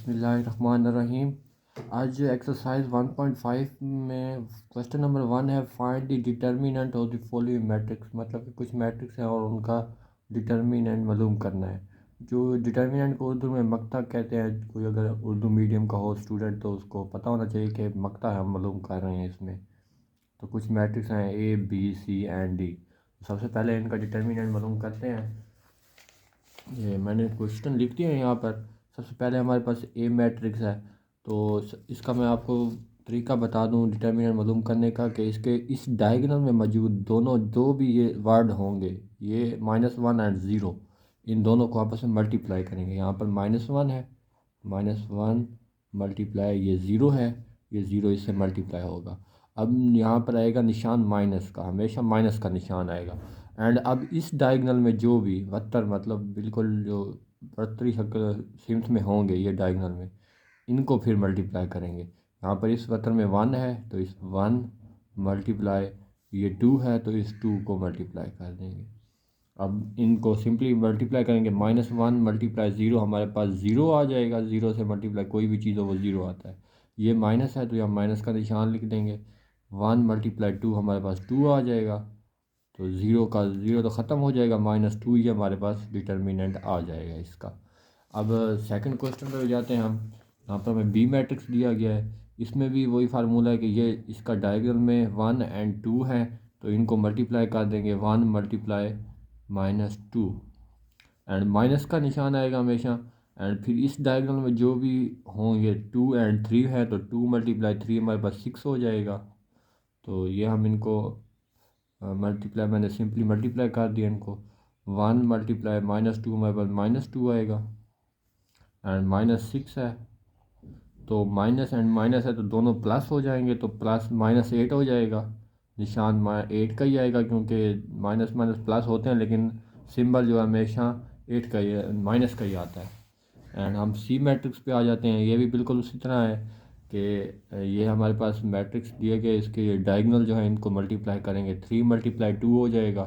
बिस्मिल्लाहिर्रहमानिर्रहीम। आज एक्सरसाइज 1.5 में क्वेश्चन नंबर 1 है, find the determinant of the following matrix. मतलब कि कुछ मैट्रिक्स हैं और उनका डिटर्मिनेंट मालूम करना है। जो डिटर्मिनेंट को उर्दू में मक्ता कहते हैं। कोई अगर उर्दू मीडियम का हो स्टूडेंट तो उसको पता होना चाहिए कि मक्ता हम मालूम कर रहे हैं इसमें। तो कुछ मैट्रिक्स हैं A B C and D. सबसे पहले इनका डिटर्मिनेंट मालूम करते हैं। ये मैंने क्वेश्चन लिख दिया है यहाँ पर। सबसे पहले हमारे पास ए मैट्रिक्स है, तो इसका मैं आपको तरीका बता दूँ डिटर्मिनेंट मालूम करने का कि इसके इस डायगोनल में मौजूद दोनों जो भी ये वर्ड होंगे, ये -1 एंड ज़ीरो, इन दोनों को आपस में मल्टीप्लाई करेंगे। यहाँ पर -1 है, -1 मल्टीप्लाई ये ज़ीरो है, ये ज़ीरो इससे मल्टीप्लाई होगा। अब यहाँ पर आएगा निशान माइनस का, हमेशा माइनस का निशान आएगा। एंड अब इस डायगोनल में जो भी वत्तर, मतलब बिल्कुल जो बरतरी शक्ल सिम्स में होंगे ये डायगोनल में, इनको फिर मल्टीप्लाई करेंगे। यहाँ पर इस वत्तर में 1 है तो इस 1 मल्टीप्लाई, ये 2 है तो इस 2 को मल्टीप्लाई कर देंगे। अब इनको सिंपली मल्टीप्लाई करेंगे। -1 मल्टीप्लाई ज़ीरो, हमारे पास ज़ीरो आ जाएगा। ज़ीरो से मल्टीप्लाई कोई भी चीज़ हो वो ज़ीरो आता है। ये माइनस है तो यहाँ माइनस का निशान लिख देंगे। 1 मल्टीप्लाई 2, हमारे पास 2 आ जाएगा। तो ज़ीरो का ज़ीरो तो ख़त्म हो जाएगा, -2 ही हमारे पास डिटर्मिनेंट आ जाएगा इसका। अब सेकंड क्वेश्चन पे जाते हैं हम। यहाँ पर हमें बी मैट्रिक्स दिया गया है। इसमें भी वही फार्मूला है कि ये इसका डायगोनल में 1 एंड 2 है तो इनको मल्टीप्लाई कर देंगे। 1 मल्टीप्लाई -2 एंड माइनस का निशान आएगा हमेशा। एंड फिर इस डायगोनल में जो भी होंगे 2 एंड 3 है तो 2 मल्टीप्लाई 3 हमारे पास 6 हो जाएगा। तो ये हम इनको मल्टीप्लाई, मैंने सिंपली मल्टीप्लाई कर दिया इनको। 1 मल्टीप्लाई -2 हमारे पास -2 आएगा। एंड -6 है तो माइनस एंड माइनस है तो दोनों प्लस हो जाएंगे, तो प्लस -8 हो जाएगा। निशान 8 का ही आएगा क्योंकि माइनस माइनस प्लस होते हैं, लेकिन सिंबल जो है हमेशा 8 का ही, माइनस का ही आता है। एंड हम सी मैट्रिक्स पे आ जाते हैं। ये भी बिल्कुल उसी तरह है कि ये हमारे पास मैट्रिक्स दिए गए, इसके डायगोनल जो है इनको मल्टीप्लाई करेंगे। 3 मल्टीप्लाई 2 हो जाएगा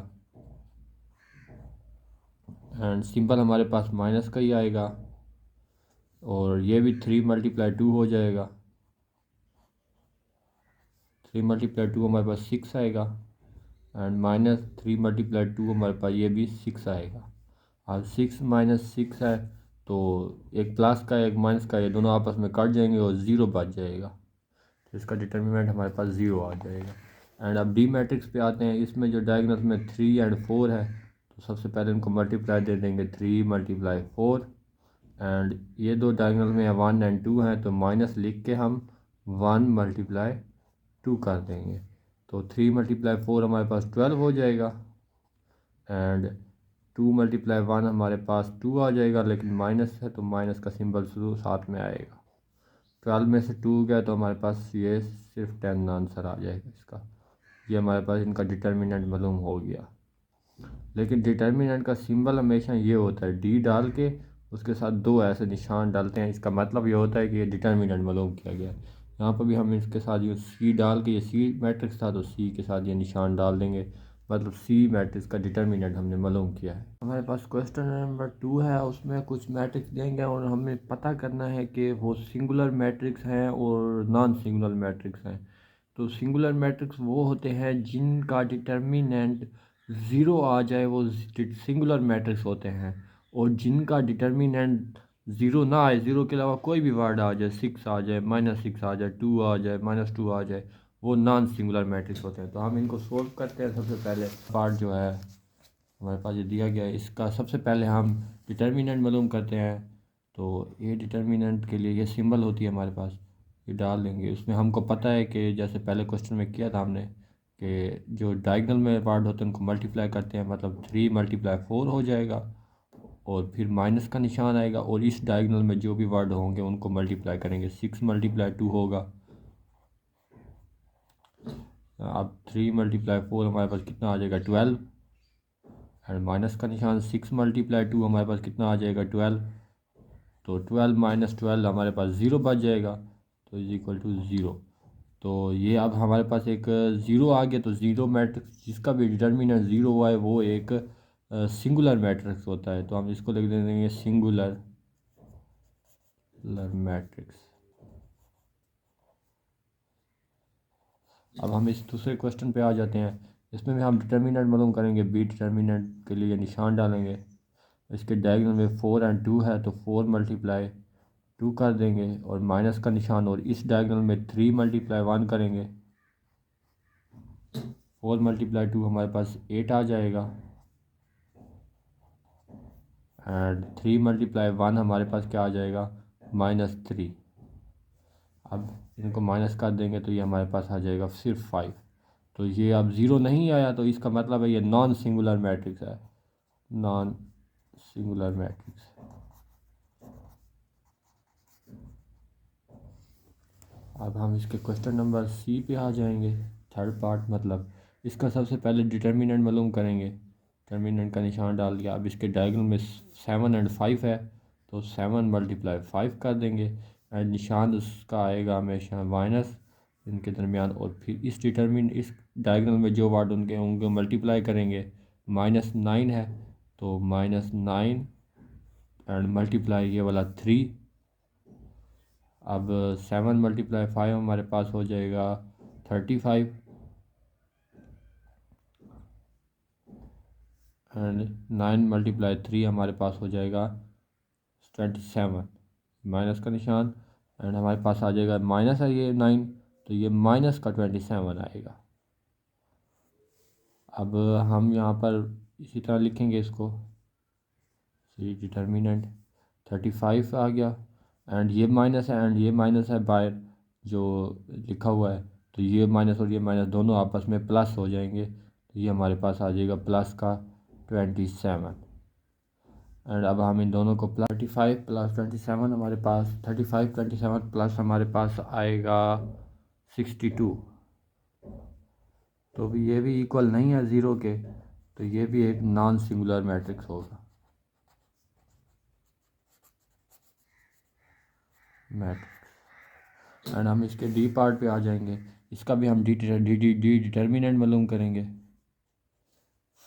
एंड सिंबल हमारे पास माइनस का ही आएगा। और ये भी 3 मल्टीप्लाई 2 हो जाएगा। 3 मल्टीप्लाई 2 हमारे पास 6 आएगा। एंड -3 मल्टीप्लाई 2 हमारे पास ये भी 6 आएगा। अब 6 -6 है तो एक प्लस का एक माइनस का, ये दोनों आपस में कट जाएंगे और ज़ीरो बच जाएगा। तो इसका डिटर्मिनेंट हमारे पास ज़ीरो आ जाएगा। एंड अब डी मैट्रिक्स पे आते हैं। इसमें जो डायगोनल में 3 एंड 4 है तो सबसे पहले इनको मल्टीप्लाई दे देंगे। 3 मल्टीप्लाई 4 एंड ये दो डायगोनल में 1 एंड 2 हैं तो माइनस लिख के हम 1 मल्टीप्लाई 2 कर देंगे। तो 3 मल्टीप्लाई 4 हमारे पास 12 हो जाएगा। एंड 2 मल्टीप्लाई 1 हमारे पास 2 आ जाएगा, लेकिन माइनस है तो माइनस का सिंबल शुरू साथ में आएगा। 12 में से 2 गया तो हमारे पास ये सिर्फ 10 आंसर आ जाएगा इसका। ये हमारे पास इनका डिटर्मिनेंट मालूम हो गया। लेकिन डिटर्मिनेंट का सिंबल हमेशा ये होता है, डी डाल के उसके साथ दो ऐसे निशान डालते हैं। इसका मतलब ये होता है कि ये डिटर्मिनेंट मालूम किया गया है। यहाँ पर भी हम इसके साथ ये सी डाल के, ये सी मैट्रिक्स था तो सी के साथ ये निशान डाल देंगे, मतलब सी मैट्रिक्स का डिटर्मिनेंट हमने मालूम किया है। हमारे पास क्वेश्चन नंबर 2 है, उसमें कुछ मैट्रिक्स देंगे और हमें पता करना है कि वो सिंगुलर मैट्रिक्स हैं और नॉन सिंगुलर मैट्रिक्स हैं। तो सिंगुलर मैट्रिक्स वो होते हैं जिनका डिटर्मिनेंट ज़ीरो आ जाए, वो सिंगुलर मैट्रिक्स होते हैं। और जिनका डिटर्मिनेंट ज़ीरो ना आए, ज़ीरो के अलावा कोई भी वर्ड आ जाए, 6 आ जाए, -6 आ जाए, 2 आ जाए, -2 आ जाए, वो नॉन सिंगुलर मैट्रिक्स होते हैं। तो हम इनको सोल्व करते हैं। सबसे पहले पार्ट जो है हमारे पास ये दिया गया है, इसका सबसे पहले हम डिटर्मिनेंट मालूम करते हैं। तो ये डिटर्मिनेंट के लिए ये सिंबल होती है हमारे पास, ये डाल देंगे। उसमें हमको पता है कि जैसे पहले क्वेश्चन में किया था हमने कि जो डायगोनल में पार्ट होते हैं उनको मल्टीप्लाई करते हैं, मतलब 3 मल्टीप्लाई 4 हो जाएगा और फिर माइनस का निशान आएगा। और इस डायगोनल में जो भी वर्ड होंगे उनको मल्टीप्लाई करेंगे। 6 मल्टीप्लाई 2 होगा। अब 3 मल्टीप्लाई 4 हमारे पास कितना आ जाएगा, 12। एंड माइनस का निशान, 6 मल्टीप्लाई 2 हमारे पास कितना आ जाएगा, 12। तो 12 -12 हमारे पास ज़ीरो बच जाएगा, तो इज इक्वल टू ज़ीरो। तो ये अब हमारे पास एक ज़ीरो आ गया। तो ज़ीरो मैट्रिक्स जिसका भी डिटर्मिनेंट ज़ीरो हुआ है वो एक सिंगुलर मैट्रिक्स होता है। तो हम इसको लिख देंगे सिंगुलर मैट्रिक्स। अब हम इस दूसरे क्वेश्चन पे आ जाते हैं। इसमें भी हम डिटर्मिनेंट मालूम करेंगे। बी डिटर्मिनेंट के लिए निशान डालेंगे। इसके डायगोनल में 4 और 2 है तो 4 मल्टीप्लाई 2 कर देंगे और माइनस का निशान, और इस डायगोनल में 3 मल्टीप्लाई 1 करेंगे। 4 मल्टीप्लाई 2 हमारे पास 8 आ जाएगा एंड 3 मल्टीप्लाई 1 हमारे पास क्या आ जाएगा, -3। अब इनको माइनस कर देंगे तो ये हमारे पास आ जाएगा सिर्फ 5। तो ये अब ज़ीरो नहीं आया तो इसका मतलब है ये नॉन सिंगुलर मैट्रिक्स है, नॉन सिंगुलर मैट्रिक्स। अब हम इसके क्वेश्चन नंबर सी पे आ जाएंगे। थर्ड पार्ट मतलब इसका सबसे पहले डिटर्मिनेंट मालूम करेंगे। डिटर्मिनेंट का निशान डाल दिया। अब इसके डायगोनल में 7 और 5 है तो 7 मल्टीप्लाई 5 कर देंगे एंड निशान उसका आएगा हमेशा माइनस इनके दरमियान, और फिर इस डायगोनल में जो वार्ड उनके होंगे मल्टीप्लाई करेंगे। -9 है तो -9 एंड मल्टीप्लाई ये वाला 3। अब 7 मल्टीप्लाई 5 हमारे पास हो जाएगा 35 एंड 9 मल्टीप्लाई 3 हमारे पास हो जाएगा 27, माइनस का निशान एंड हमारे पास आ जाएगा माइनस है ये 9 तो ये माइनस का 27 आएगा। अब हम यहाँ पर इसी तरह लिखेंगे इसको, सी डिटर्मिनेंट 35 आ गया एंड ये माइनस है एंड ये माइनस है बाहर जो लिखा हुआ है, तो ये माइनस और ये माइनस दोनों आपस में प्लस हो जाएंगे तो ये हमारे पास आ जाएगा प्लस का 27 एंड अब हम इन दोनों को 35 प्लस 27 हमारे पास 35 27 प्लस हमारे पास आएगा 62। तो भी ये भी इक्वल नहीं है ज़ीरो के, तो ये भी एक नॉन सिंगुलर मैट्रिक्स होगा मैट्रिक्स। एंड हम इसके डी पार्ट पे आ जाएंगे। इसका भी हम डी डिटर्मिनेंट मालूम करेंगे।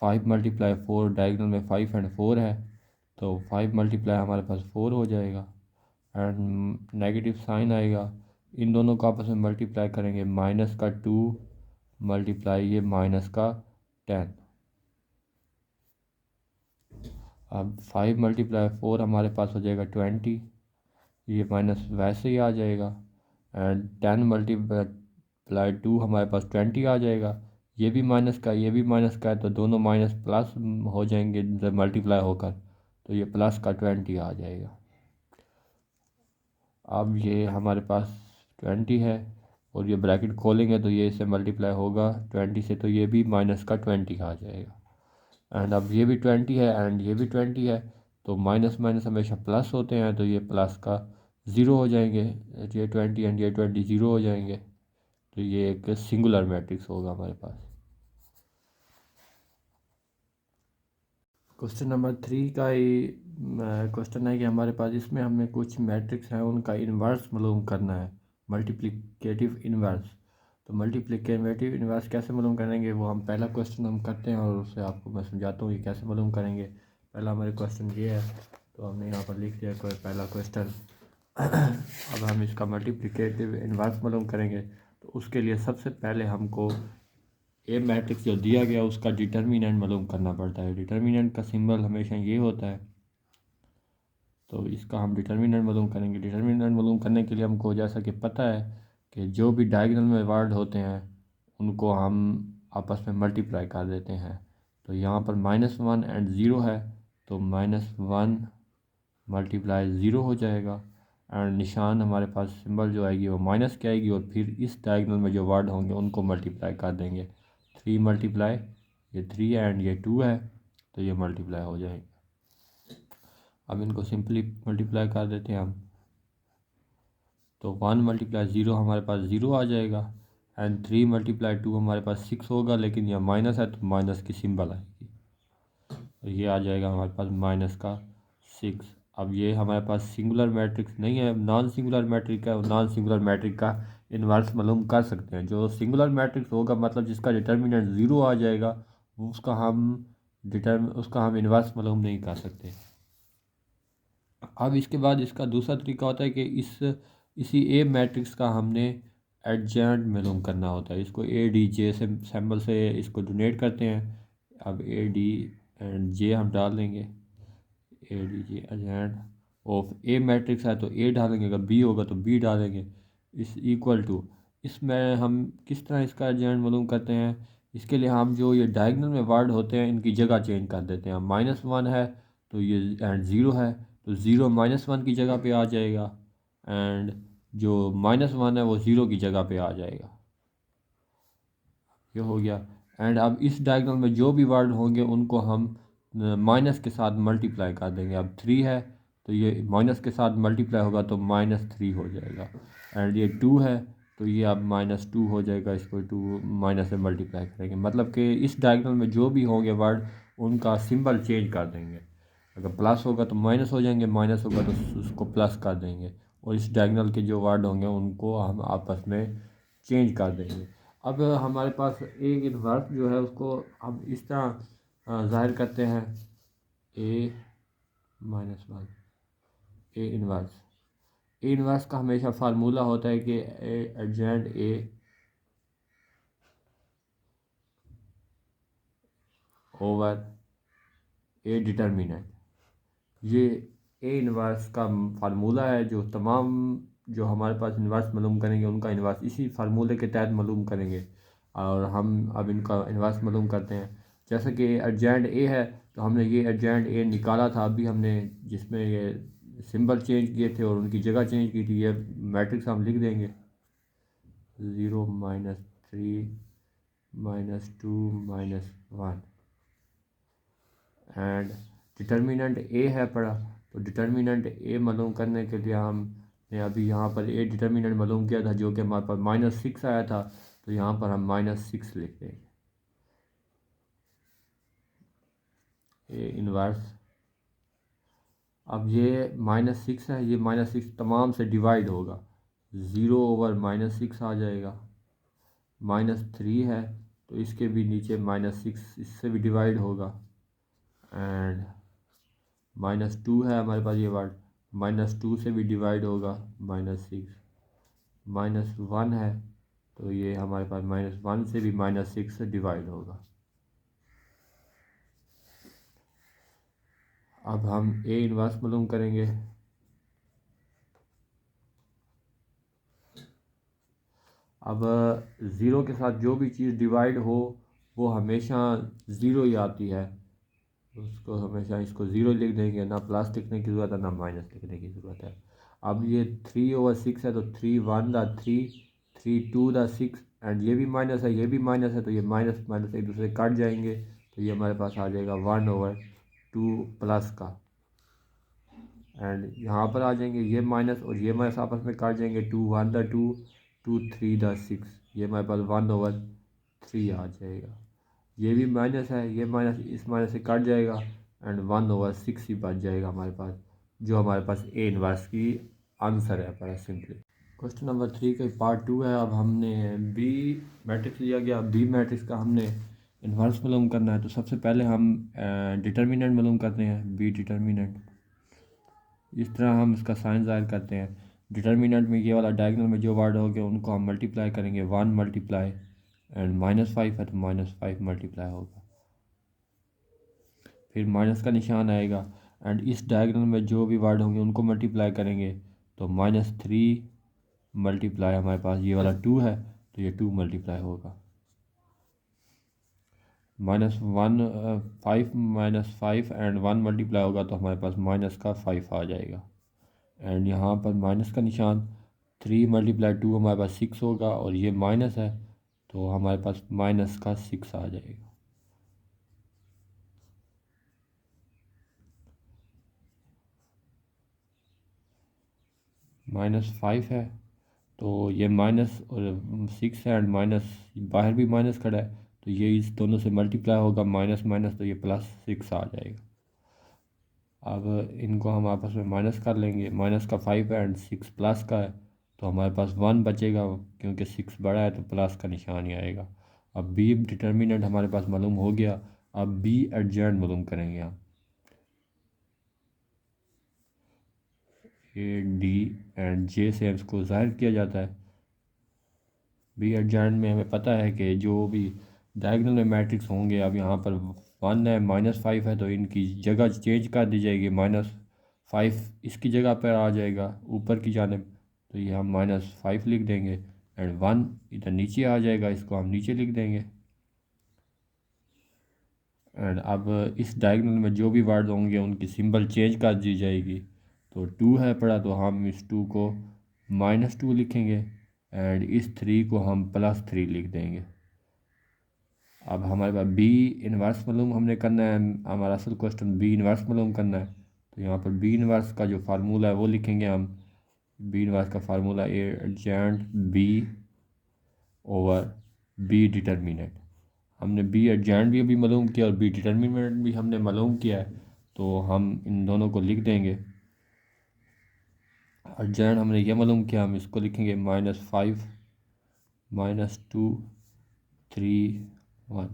5 मल्टीप्लाई 4 डायगोनल में 5 एंड 4 है तो 5 मल्टीप्लाई हमारे पास 4 हो जाएगा एंड नेगेटिव साइन आएगा। इन दोनों को आपस में मल्टीप्लाई करेंगे, माइनस का 2 मल्टीप्लाई ये माइनस का 10। अब 5 मल्टीप्लाई 4 हमारे पास हो जाएगा 20, ये माइनस वैसे ही आ जाएगा एंड 10 मल्टीप्लाई 2 हमारे पास 20 आ जाएगा। ये भी माइनस का ये भी माइनस का है तो दोनों माइनस प्लस हो जाएंगे जब मल्टीप्लाई होकर, तो ये प्लस का 20 आ जाएगा। अब ये हमारे पास 20 है और ये ब्रैकेट खोलेंगे तो ये इससे मल्टीप्लाई होगा 20 से, तो ये भी माइनस का 20 आ जाएगा एंड अब ये भी 20 है एंड ये भी 20 है तो माइनस माइनस हमेशा प्लस होते हैं तो ये प्लस का 0 हो जाएंगे। ये 20 एंड ये 20 0 हो जाएंगे तो ये एक सिंगुलर मैट्रिक्स होगा हमारे पास। क्वेश्चन नंबर 3 का ही क्वेश्चन है कि हमारे पास इसमें हमें कुछ मैट्रिक्स हैं उनका इन्वर्स मालूम करना है, मल्टीप्लिकेटिव इन्वर्स। तो मल्टीप्लिकेटिव इन्वर्स कैसे मालूम करेंगे वो हम पहला क्वेश्चन हम करते हैं और उससे आपको मैं समझाता हूँ ये कैसे मालूम करेंगे। पहला हमारे क्वेश्चन ये है तो हमने यहाँ पर लिख दिया कोई पहला क्वेश्चन। अब हम इसका मल्टीप्लिकेटिव इन्वर्स मालूम करेंगे तो उसके लिए सबसे पहले हमको ए मैट्रिक्स जो दिया गया उसका डिटर्मिनेंट मालूम करना पड़ता है। डिटर्मिनेंट का सिंबल हमेशा ये होता है तो इसका हम डिटर्मिनेंट मालूम करेंगे। डिटर्मिनेंट मालूम करने के लिए हमको जैसा कि पता है कि जो भी डायगोनल में वर्ड होते हैं उनको हम आपस में मल्टीप्लाई कर देते हैं। तो यहाँ पर -1 एंड 0 है तो -1 मल्टीप्लाई 0 हो जाएगा एंड निशान हमारे पास सिंबल जो आएगी वो माइनस की आएगी और फिर इस डायगोनल में जो वर्ड होंगे उनको मल्टीप्लाई कर देंगे। 3 मल्टीप्लाई ये 3 है एंड ये 2 है तो ये मल्टीप्लाई हो जाएंगे। अब इनको सिंपली मल्टीप्लाई कर देते हैं हम तो 1 मल्टीप्लाई 0 हमारे पास 0 आ जाएगा एंड 3 मल्टीप्लाई 2 हमारे पास 6 होगा, लेकिन यह माइनस है तो माइनस की सिंबल आएगी तो ये आ जाएगा हमारे पास माइनस का 6। अब ये हमारे पास सिंगुलर मैट्रिक्स नहीं है, नॉन सिंगुलर मैट्रिक है। नॉन सिंगुलर मैट्रिक का इन्वर्स मालूम कर सकते हैं। जो सिंगुलर मैट्रिक्स होगा मतलब जिसका डिटर्मिनेंट 0 आ जाएगा उसका हम इन्वर्स मालूम नहीं कर सकते। अब इसके बाद इसका दूसरा तरीका होता है कि इसी ए मैट्रिक्स का हमने एडजेंट मालूम करना होता है। इसको ए डी जे से सैम्बल से इसको डोनेट करते हैं। अब ए डी एंड जे हम डाल देंगे, A D J एडजेंट of A matrix है तो ए डालेंगे, अगर बी होगा तो बी डालेंगे। इस इक्वल टू, इसमें हम किस तरह इसका एडजेंट मालूम करते हैं, इसके लिए हम जो ये डायगनल में वर्ड होते हैं इनकी जगह चेंज कर देते हैं। -1 है तो ये एंड ज़ीरो है तो ज़ीरो -1 की जगह पे आ जाएगा, एंड जो -1 है वो ज़ीरो की जगह पे आ जाएगा। ये हो गया। एंड अब इस डायगोनल में जो भी वर्ड होंगे उनको हम माइनस के साथ मल्टीप्लाई कर देंगे। अब 3 है तो ये माइनस के साथ मल्टीप्लाई होगा तो -3 हो जाएगा। एंड ये 2 है तो ये अब -2 हो जाएगा, इसको 2 माइनस से मल्टीप्लाई करेंगे। मतलब कि इस डायगोनल में जो भी होंगे वर्ड उनका सिंबल चेंज कर देंगे। अगर प्लस होगा तो माइनस हो जाएंगे, माइनस होगा तो उसको प्लस कर देंगे, और इस डायगोनल के जो वर्ड होंगे उनको हम आपस में चेंज कर देंगे। अब हमारे पास एक इन्वर्स जो है उसको हम इस तरह ज़ाहिर करते हैं, A-1 A inverse. A inverse का हमेशा फार्मूला होता है कि एडजेंट ए ओवर ए डिटर्मिनेंट। ये ए इन्वर्स का फार्मूला है जो तमाम जो हमारे पास इन्वर्स मालूम करेंगे उनका इन्वर्स इसी फार्मूले के तहत मालूम करेंगे। और हम अब इनका इन्वर्स मालूम करते हैं। जैसे कि एडजेंट ए है तो हमने ये एडजेंट ए निकाला था अभी हमने, जिसमें ये सिंबल चेंज किए थे और उनकी जगह चेंज की थी। ये मैट्रिक्स हम लिख देंगे 0 -3 -2 -1 एंड डिटर्मिनेंट ए है पड़ा। तो डिटर्मिनेंट ए मालूम करने के लिए हमने अभी यहाँ पर ए डिटर्मिनेंट मालूम किया था जो कि हमारे पास -6 आया था, तो यहाँ पर हम -6 लिख देंगे। ए इन्वर्स, अब ये -6 है, ये -6 तमाम से डिवाइड होगा, 0 ओवर -6 आ जाएगा। -3 है तो इसके भी नीचे -6 इससे भी डिवाइड होगा। एंड -2 है हमारे पास ये वर्ड, -2 से भी डिवाइड होगा -6। -1 है तो ये हमारे पास -1 से भी -6 से डिवाइड होगा। अब हम ए इन्वर्स मालूम करेंगे। अब ज़ीरो के साथ जो भी चीज़ डिवाइड हो वो हमेशा ज़ीरो ही आती है, उसको हमेशा इसको ज़ीरो लिख देंगे, ना प्लस लिखने की ज़रूरत है ना माइनस लिखने की ज़रूरत है। अब ये 3/6 है तो 3 1 3 3 2 6 एंड ये भी माइनस है ये भी माइनस है तो ये माइनस माइनस एक दूसरे कट जाएंगे, तो ये हमारे पास आ जाएगा 1/2 प्लस का। एंड यहाँ पर आ जाएंगे ये माइनस और ये माइनस आपस में काट जाएंगे, 2 1 2 2 3 6, ये हमारे पास 1/3 आ जाएगा। ये भी माइनस है, ये माइनस इस माइनस से कट जाएगा एंड 1/6 ही बच जाएगा हमारे पास, जो हमारे पास ए इन्वर्स की आंसर है बड़ा सिंपली। क्वेश्चन नंबर 3 का पार्ट 2 है। अब हमने बी मैट्रिक्स लिया गया, बी मैट्रिक्स का हमने इन्वर्स मालूम करना है। तो सबसे पहले हम डिटर्मिनेंट मालूम करते हैं, बी डिटर्मिनेंट। इस तरह हम इसका साइन ज़ाहिर करते हैं। डिटर्मिनेंट में ये वाला डायगोनल में जो वर्ड होंगे उनको हम मल्टीप्लाई करेंगे, 1 मल्टीप्लाई एंड -5 है तो -5 मल्टीप्लाई होगा, फिर माइनस का निशान आएगा एंड इस डायगोनल में जो भी वर्ड होंगे उनको मल्टीप्लाई करेंगे तो -3 मल्टीप्लाई हमारे पास ये वाला 2 है तो ये 2 मल्टीप्लाई होगा, -5 -5 एंड 1 मल्टीप्लाई होगा तो हमारे पास माइनस का 5 आ जाएगा। एंड यहाँ पर माइनस का निशान, 3 × 2 हमारे पास 6 होगा और ये माइनस है तो हमारे पास माइनस का 6 आ जाएगा। -5 है तो ये माइनस और 6 है एंड माइनस बाहर भी माइनस खड़ा है तो ये इस दोनों से मल्टीप्लाई होगा, माइनस माइनस तो ये +6 आ जाएगा। अब इनको हम आपस में माइनस कर लेंगे, माइनस का 5 है एंड 6 प्लस का है तो हमारे पास 1 बचेगा, क्योंकि 6 बड़ा है तो प्लस का निशान ही आएगा। अब बी डिटर्मिनेंट हमारे पास मालूम हो गया। अब बी एडजेंट मालूम करेंगे हम। ए डी एंड जे से इसको ज़ाहिर किया जाता है। बी एडजॉइंट में हमें पता है कि जो भी डायगोनल में मैट्रिक्स होंगे, अब यहाँ पर 1 है, -5 है, तो इनकी जगह चेंज कर दी जाएगी। -5 इसकी जगह पर आ जाएगा ऊपर की जानिब, तो ये हम -5 लिख देंगे। एंड 1 इधर नीचे आ जाएगा, इसको हम नीचे लिख देंगे। एंड अब इस डायगोनल में जो भी वर्ड होंगे उनकी सिंबल चेंज कर दी जाएगी। तो 2 है पड़ा, तो हम इस 2 को -2 लिखेंगे एंड इस 3 को हम +3 लिख देंगे। अब हमारे पास बी इन्वर्स मालूम हमने करना है, हमारा असल क्वेश्चन बी इन्वर्स मालूम करना है। तो यहाँ पर बी इन्वर्स का जो फार्मूला है वो लिखेंगे हम। बी इन्वर्स का फार्मूला ए एडजेंट बी ओवर बी डिटर्मिनेंट। हमने बी एडजेंट भी अभी मालूम किया और बी डिटर्मिनेंट भी हमने मालूम किया है, तो हम इन दोनों को लिख देंगे। एडजेंट हमने यह मालूम किया, हम इसको लिखेंगे -5 -2 3 1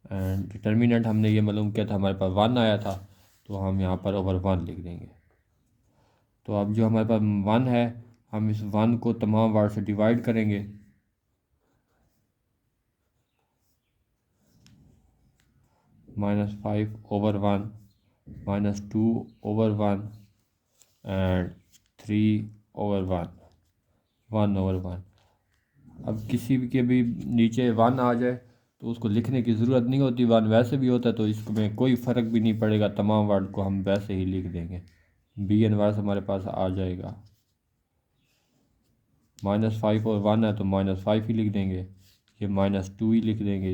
एंड डिटर्मिनेंट हमने ये मालूम किया था, हमारे पास 1 आया था, तो हम यहाँ पर ओवर 1 लिख देंगे। तो अब जो हमारे पास 1 है, हम इस 1 को तमाम वर्ड से डिवाइड करेंगे। -5 over 1 -2 over 1 and 3 over 1 1 over 1। अब किसी भी के भी नीचे 1 आ जाए तो उसको लिखने की ज़रूरत नहीं होती, 1 वैसे भी होता है, तो इसमें कोई फ़र्क भी नहीं पड़ेगा, तमाम वर्ड को हम वैसे ही लिख देंगे। बी इनवर्स हमारे पास आ जाएगा। -5 और 1 है तो -5 ही लिख देंगे, ये -2 ही लिख देंगे,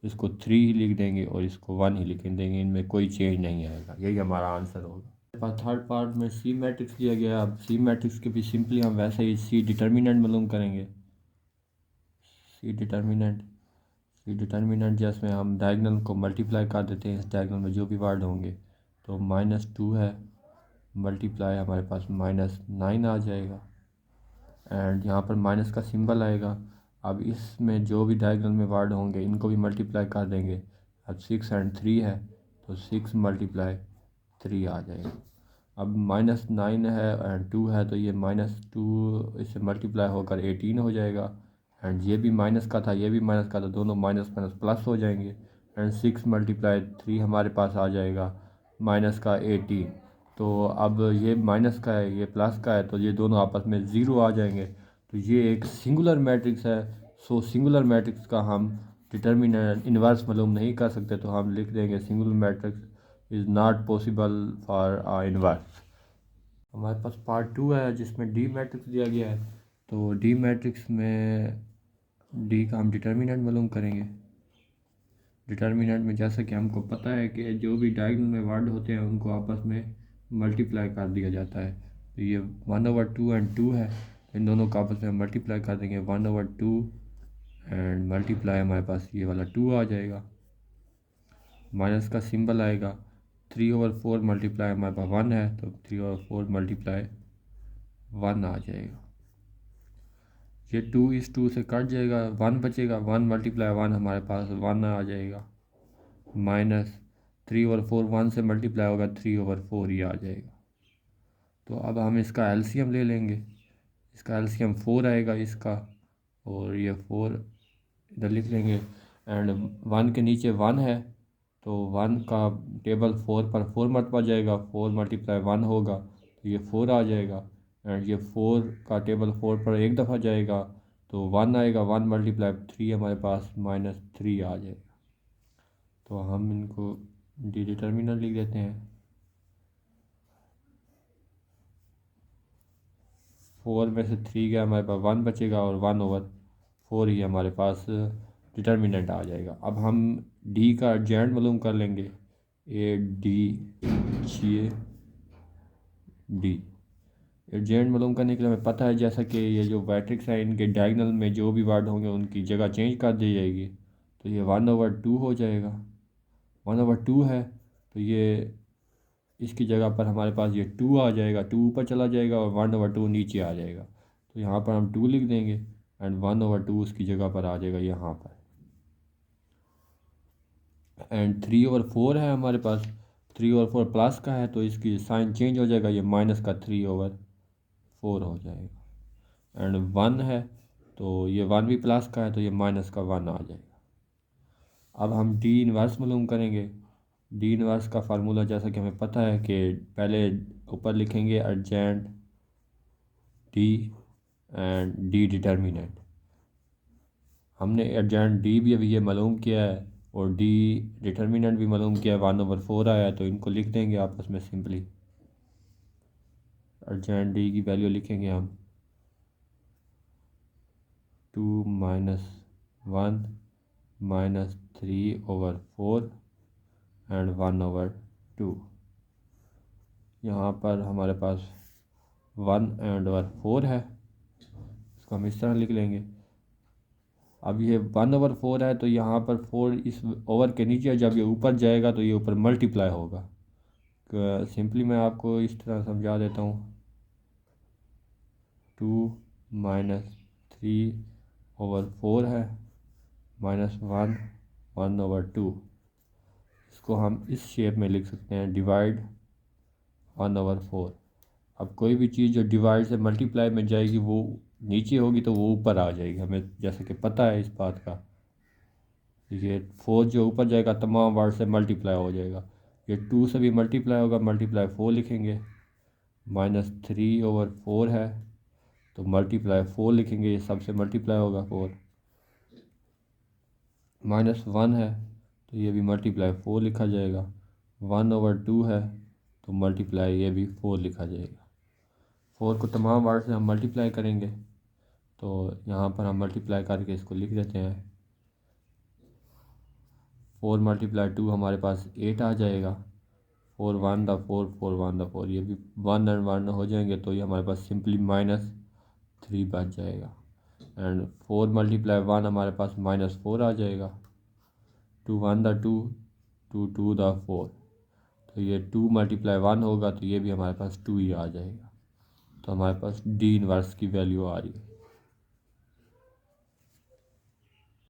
इसको 3 ही लिख देंगे और इसको 1 ही लिख देंगे। इनमें कोई चेंज नहीं आएगा, यही हमारा आंसर होगा। हमारे पास थर्ड पार्ट में सी मैट्रिक्स दिया गया। अब सी मैट्रिक्स के भी सिंपली हम वैसे ही सी डिटर्मिनेंट मालूम करेंगे। सी डिटर्मिनेंट जिसमें हम डायगोनल को मल्टीप्लाई कर देते हैं, इस डायगोनल में जो भी वर्ड होंगे, तो -2 है मल्टीप्लाई हमारे पास -9 आ जाएगा एंड यहाँ पर माइनस का सिंबल आएगा। अब इसमें जो भी डायगोनल में वर्ड होंगे इनको भी मल्टीप्लाई कर देंगे। अब 6 एंड 3 है तो 6 × 3 आ जाएगा। अब -9 है एंड 2 है, तो ये -2 इससे मल्टीप्लाई होकर 18 हो जाएगा एंड ये भी माइनस का था, ये भी माइनस का था, दोनों माइनस माइनस प्लस हो जाएंगे एंड 6 × 3 हमारे पास आ जाएगा माइनस का 18। तो अब ये माइनस का है, ये प्लस का है, तो ये दोनों आपस में ज़ीरो आ जाएंगे। तो ये एक सिंगुलर मैट्रिक्स है। सो सिंगुलर मैट्रिक्स का हम डिटर्मिनेंट इन्वर्स मालूम नहीं कर सकते, तो हम लिख देंगे singular matrix is not possible for inverse. हमारे पास पार्ट 2 है जिसमें डी मैट्रिक्स दिया गया है। तो डी मैट्रिक्स में डी का हम डिटर्मिनेंट मालूम करेंगे। डिटर्मिनेंट में जैसा कि हमको पता है कि जो भी डायगोनल में वर्ड होते हैं उनको आपस में मल्टीप्लाई कर दिया जाता है। तो ये 1/2 एंड 2 है, इन दोनों को आपस में मल्टीप्लाई कर देंगे। 1/2 एंड मल्टीप्लाई हमारे पास ये वाला 2 आ जाएगा, माइनस का सिंबल आएगा। 3/4 मल्टीप्लाई हमारे पास 1 है, तो 3/4 मल्टीप्लाई 1 आ जाएगा। ये 2 इस 2 से कट जाएगा, 1 बचेगा। 1 × 1 हमारे पास 1 आ जाएगा, माइनस 3/4 1 से मल्टीप्लाई होगा, 3/4 ही आ जाएगा। तो अब हम इसका एलसीएम ले लेंगे। इसका एलसीएम 4 आएगा इसका, और ये 4 इधर लिख लेंगे एंड 1 के नीचे 1 है, तो 1 का टेबल 4 पर 4 मरतबा जाएगा, 4 × 1 होगा, तो ये 4 आ जाएगा एंड ये 4 का टेबल 4 पर एक दफ़ा जाएगा, तो 1 आएगा। 1 × 3 हमारे पास -3 आ जाएगा। तो हम इनको डी डिटर्मिनेंट लिख देते हैं। 4 में से 3 गया, हमारे पास 1 बचेगा और 1/4 ही हमारे पास डिटर्मिनेंट आ जाएगा। अब हम डी का एडजेंट मालूम कर लेंगे। ए डी जी डी एडजेंट मालूम करने के लिए हमें पता है जैसा कि ये जो मैट्रिक्स है इनके डायगोनल में जो भी वर्ड होंगे उनकी जगह चेंज कर दी जाएगी। तो ये 1/2 हो जाएगा। 1/2 है तो ये इसकी जगह पर हमारे पास ये 2 आ जाएगा, 2 ऊपर चला जाएगा और 1/2 नीचे आ जाएगा। तो यहाँ पर हम 2 लिख देंगे एंड 1/2 उसकी जगह पर आ जाएगा यहाँ पर। एंड 3/4 है हमारे पास, 3/4 प्लस का है तो इसकी साइन चेंज हो जाएगा, ये माइनस का 3/4 हो जाएगा। एंड 1 है तो ये 1 भी प्लस का है तो ये माइनस का 1 आ जाएगा। अब हम डी इनवर्स मालूम करेंगे। डी इनवर्स का फार्मूला जैसा कि हमें पता है कि पहले ऊपर लिखेंगे एडजेंट डी एंड डी डिटर्मिनेंट। हमने एडजेंट डी भी अभी ये मालूम किया है और डी डिटर्मिनेंट भी मालूम किया है, 1/4 आया है, तो इनको लिख देंगे आपस में सिंपली। एडजेंट डी की वैल्यू लिखेंगे हम 2 - 1 - 3/4 एंड 1/2। यहाँ पर हमारे पास 1/4 है, इसको हम इस तरह लिख लेंगे। अब ये 1/4 है तो यहाँ पर 4 इस ओवर के नीचे, जब ये ऊपर जाएगा तो ये ऊपर मल्टीप्लाई होगा। सिंपली मैं आपको इस तरह समझा देता हूँ। 2 - 3/4 है -1 1/2। इसको हम इस शेप में लिख सकते हैं, डिवाइड 1/4। अब कोई भी चीज़ जो डिवाइड से मल्टीप्लाई में जाएगी वो नीचे होगी तो वो ऊपर आ जाएगी, हमें जैसे कि पता है इस बात का। ये 4 जो ऊपर जाएगा तमाम वर्ड से मल्टीप्लाई हो जाएगा। ये 2 से भी मल्टीप्लाई होगा, मल्टीप्लाई 4 लिखेंगे। -3/4 है तो मल्टीप्लाई 4 लिखेंगे, ये सबसे मल्टीप्लाई होगा 4। -1 है तो ये भी मल्टीप्लाई 4 लिखा जाएगा। 1/2 है तो मल्टीप्लाई ये भी 4 लिखा जाएगा। 4 को तमाम वर्ड से हम मल्टीप्लाई करेंगे तो यहाँ पर हम मल्टीप्लाई करके इसको लिख देते हैं। 4 × 2 हमारे पास 8 आ जाएगा। 4 1 दा 4 4 1 दा 4, ये भी 1 और 1 हो जाएंगे तो ये हमारे पास सिंपली -3 बच जाएगा। एंड 4 × 1 हमारे पास -4 आ जाएगा। 2 1 दा 2 2 2 दा 4, तो ये 2 × 1 होगा तो ये भी हमारे पास 2 ही आ जाएगा। तो हमारे पास डी इनवर्स की वैल्यू आ रही है।